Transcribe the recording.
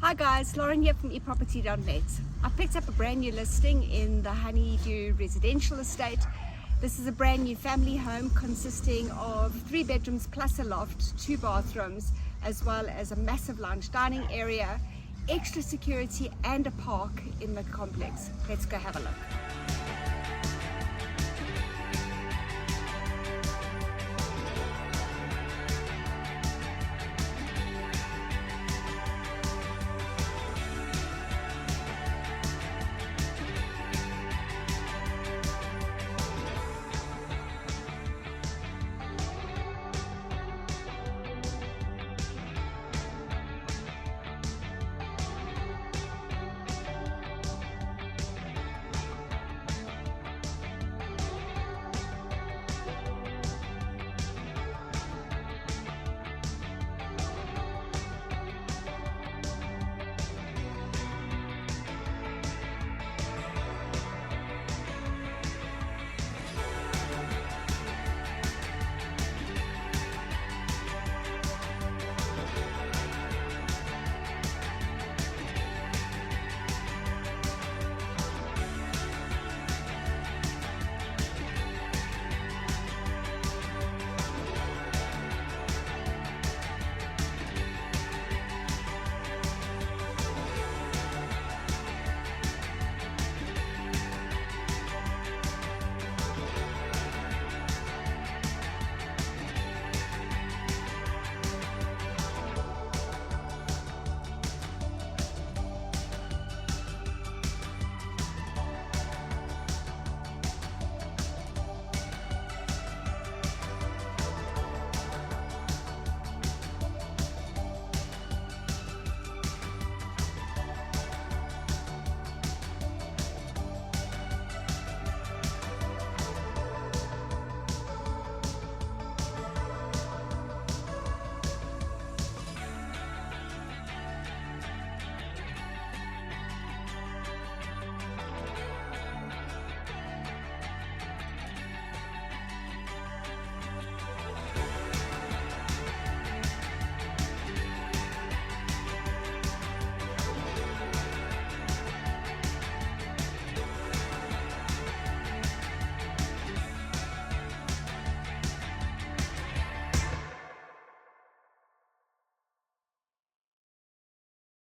Hi guys, Lauren here from eProperty.net. I picked up a brand new listing in the Honeydew residential estate. This is a brand new family home consisting of 3 bedrooms plus a loft, 2 bathrooms, as well as a massive lounge dining area, extra security and a park in the complex. Let's go have a look.